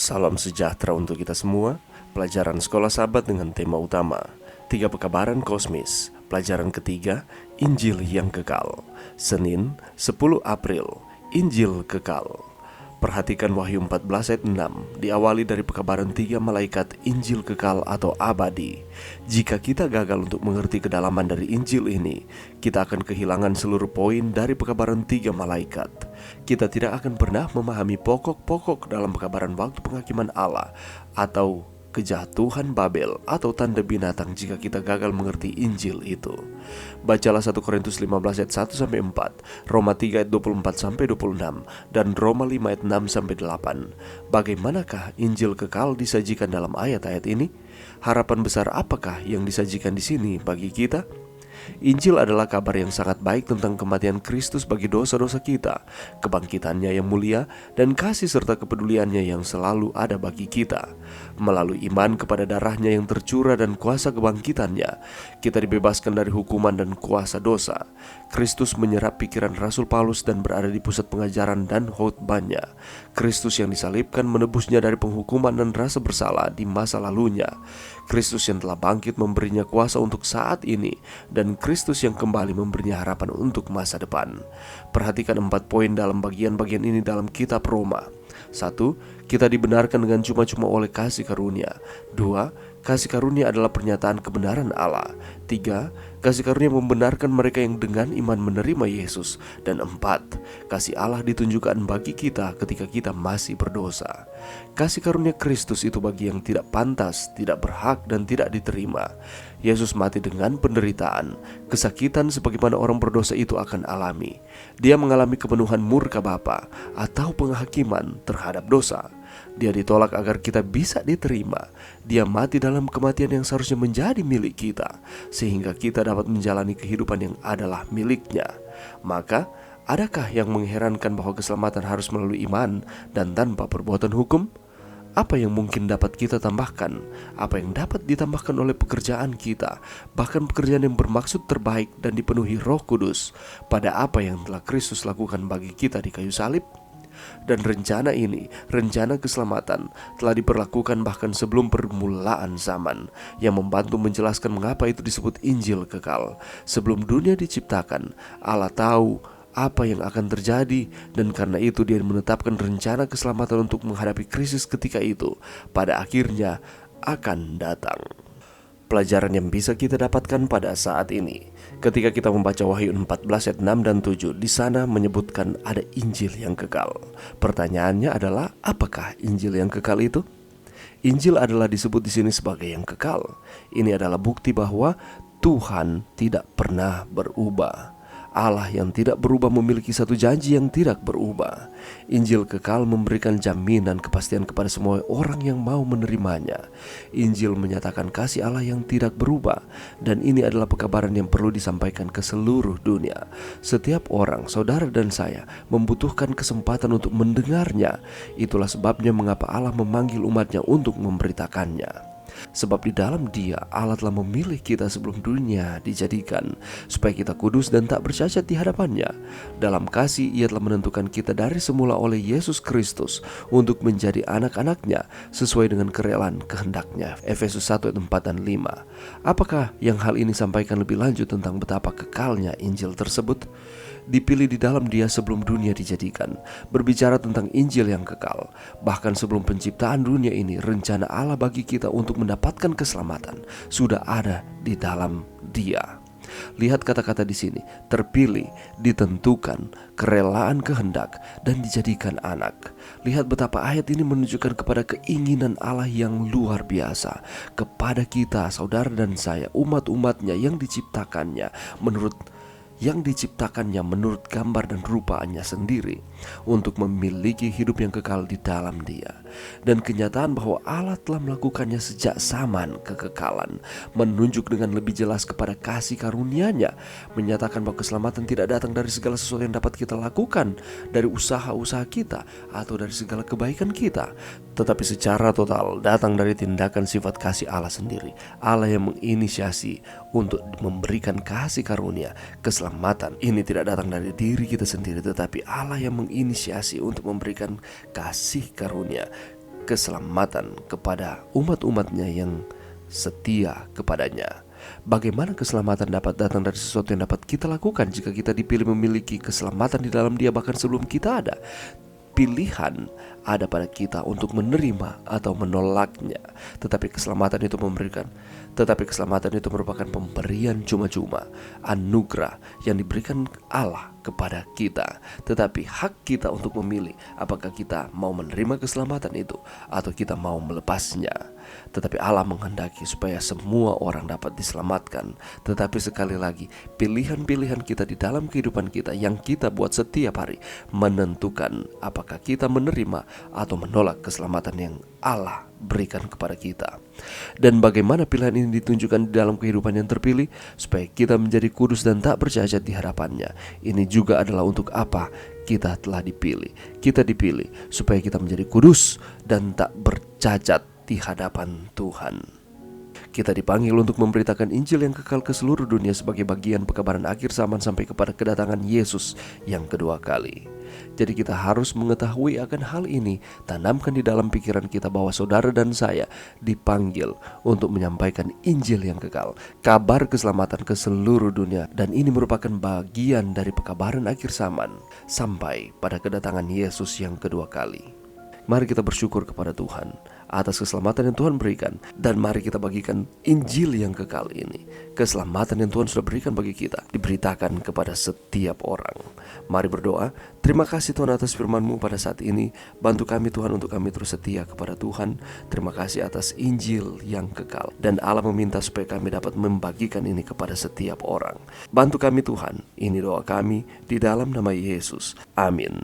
Salam sejahtera untuk kita semua. Pelajaran Sekolah Sahabat dengan tema utama 3 pekabaran kosmis. Pelajaran ketiga, Injil yang kekal. Senin, 10 April, Injil kekal. Perhatikan Wahyu 14 ayat 6, diawali dari pekabaran 3 malaikat Injil kekal atau abadi. Jika kita gagal untuk mengerti kedalaman dari Injil ini, kita akan kehilangan seluruh poin dari pekabaran 3 malaikat. Kita tidak akan pernah memahami pokok-pokok dalam pekabaran waktu penghakiman Allah atau kejatuhan Babel atau tanda binatang jika kita gagal mengerti Injil itu. Bacalah 1 Korintus 15 ayat 1-4, Roma 3 ayat 24-26, dan Roma 5 ayat 6-8. Bagaimanakah Injil kekal disajikan dalam ayat-ayat ini? Harapan besar apakah yang disajikan di sini bagi kita? Injil adalah kabar yang sangat baik tentang kematian Kristus bagi dosa-dosa kita, kebangkitannya yang mulia, dan kasih serta kepeduliannya yang selalu ada bagi kita. Melalui iman kepada darahnya yang tercurah dan kuasa kebangkitannya, kita dibebaskan dari hukuman dan kuasa dosa. Kristus menyerap pikiran Rasul Paulus dan berada di pusat pengajaran dan khotbahnya. Kristus yang disalibkan menebusnya dari penghukuman dan rasa bersalah di masa lalunya. Kristus yang telah bangkit memberinya kuasa untuk saat ini, dan Kristus yang kembali memberinya harapan untuk masa depan. Perhatikan 4 poin dalam bagian-bagian ini dalam kitab Roma. 1. Kita dibenarkan dengan cuma-cuma oleh kasih karunia. 2. Kasih karunia adalah pernyataan kebenaran Allah. 3. Kasih karunia membenarkan mereka yang dengan iman menerima Yesus. Dan 4. Kasih Allah ditunjukkan bagi kita ketika kita masih berdosa. Kasih karunia Kristus itu bagi yang tidak pantas, tidak berhak, dan tidak diterima. Yesus mati dengan penderitaan, kesakitan sebagaimana orang berdosa itu akan alami. Dia mengalami kepenuhan murka Bapa atau penghakiman terhadap dosa. Dia ditolak agar kita bisa diterima. Dia mati dalam kematian yang seharusnya menjadi milik kita, sehingga kita dapat menjalani kehidupan yang adalah miliknya. Maka, adakah yang mengherankan bahwa keselamatan harus melalui iman dan tanpa perbuatan hukum? Apa yang mungkin dapat kita tambahkan? Apa yang dapat ditambahkan oleh pekerjaan kita, bahkan pekerjaan yang bermaksud terbaik dan dipenuhi Roh Kudus, pada apa yang telah Kristus lakukan bagi kita di kayu salib? Dan rencana ini, rencana keselamatan, telah diperlakukan bahkan sebelum permulaan zaman, yang membantu menjelaskan mengapa itu disebut Injil kekal. Sebelum dunia diciptakan, Allah tahu apa yang akan terjadi, dan karena itu Dia menetapkan rencana keselamatan untuk menghadapi krisis ketika itu pada akhirnya akan datang. Pelajaran yang bisa kita dapatkan pada saat ini, ketika kita membaca Wahyu 14 ayat 6 dan 7, di sana menyebutkan ada Injil yang kekal. Pertanyaannya adalah, apakah Injil yang kekal itu? Injil adalah disebut di sini sebagai yang kekal. Ini adalah bukti bahwa Tuhan tidak pernah berubah. Allah yang tidak berubah memiliki satu janji yang tidak berubah. Injil kekal memberikan jaminan kepastian kepada semua orang yang mau menerimanya. Injil menyatakan kasih Allah yang tidak berubah, dan ini adalah pekabaran yang perlu disampaikan ke seluruh dunia. Setiap orang, saudara dan saya, membutuhkan kesempatan untuk mendengarnya. Itulah sebabnya mengapa Allah memanggil umatnya untuk memberitakannya. Sebab di dalam Dia Allah telah memilih kita sebelum dunia dijadikan, supaya kita kudus dan tak bercacat di hadapannya. Dalam kasih Ia telah menentukan kita dari semula oleh Yesus Kristus untuk menjadi anak-anaknya sesuai dengan kerelaan kehendaknya. Efesus 1 ayat 4 dan 5. Apakah yang hal ini sampaikan lebih lanjut tentang betapa kekalnya Injil tersebut? Dipilih di dalam Dia sebelum dunia dijadikan, berbicara tentang Injil yang kekal. Bahkan sebelum penciptaan dunia ini, rencana Allah bagi kita untuk mendapatkan keselamatan sudah ada di dalam Dia. Lihat kata-kata di sini, terpilih, ditentukan, kerelaan kehendak, dan dijadikan anak. Lihat betapa ayat ini menunjukkan kepada keinginan Allah yang luar biasa kepada kita, saudara dan saya, umat-umatnya yang diciptakannya menurut gambar dan rupaannya sendiri, untuk memiliki hidup yang kekal di dalam Dia. Dan kenyataan bahwa Allah telah melakukannya sejak zaman kekekalan menunjuk dengan lebih jelas kepada kasih karunia-Nya, menyatakan bahwa keselamatan tidak datang dari segala sesuatu yang dapat kita lakukan, dari usaha-usaha kita atau dari segala kebaikan kita, tetapi secara total datang dari tindakan sifat kasih Allah sendiri. Allah yang menginisiasi untuk memberikan kasih karunia. Keselamatan ini tidak datang dari diri kita sendiri, tetapi Allah yang menginisiasi untuk memberikan kasih karunia. keselamatan kepada umat-umatnya yang setia kepadanya. Bagaimana keselamatan dapat datang dari sesuatu yang dapat kita lakukan jika kita dipilih memiliki keselamatan di dalam Dia bahkan sebelum kita ada? Pilihan ada pada kita untuk menerima atau menolaknya. Tetapi keselamatan itu merupakan pemberian cuma-cuma, anugerah yang diberikan Allah kepada kita. Tetapi hak kita untuk memilih apakah kita mau menerima keselamatan itu atau kita mau melepasnya. Tetapi Allah menghendaki supaya semua orang dapat diselamatkan. Tetapi sekali lagi, pilihan-pilihan kita di dalam kehidupan kita yang kita buat setiap hari menentukan apakah kita menerima atau menolak keselamatan yang Allah berikan kepada kita. Dan bagaimana pilihan ini ditunjukkan di dalam kehidupan yang terpilih, supaya kita menjadi kudus dan tak bercacat di hadapannya. Ini juga adalah untuk apa kita telah dipilih. Kita dipilih supaya kita menjadi kudus dan tak bercacat di hadapan Tuhan. Kita dipanggil untuk memberitakan Injil yang kekal ke seluruh dunia sebagai bagian pekabaran akhir zaman sampai kepada kedatangan Yesus yang kedua kali. Jadi kita harus mengetahui akan hal ini, tanamkan di dalam pikiran kita bahwa saudara dan saya dipanggil untuk menyampaikan Injil yang kekal, kabar keselamatan ke seluruh dunia. Dan ini merupakan bagian dari pekabaran akhir zaman sampai pada kedatangan Yesus yang kedua kali. Mari kita bersyukur kepada Tuhan atas keselamatan yang Tuhan berikan, dan mari kita bagikan Injil yang kekal ini. Keselamatan yang Tuhan sudah berikan bagi kita diberitakan kepada setiap orang. Mari berdoa. Terima kasih Tuhan atas firman-Mu pada saat ini. Bantu kami Tuhan untuk kami terus setia kepada Tuhan. Terima kasih atas Injil yang kekal. Dan Allah meminta supaya kami dapat membagikan ini kepada setiap orang. Bantu kami Tuhan. Ini doa kami di dalam nama Yesus. Amin.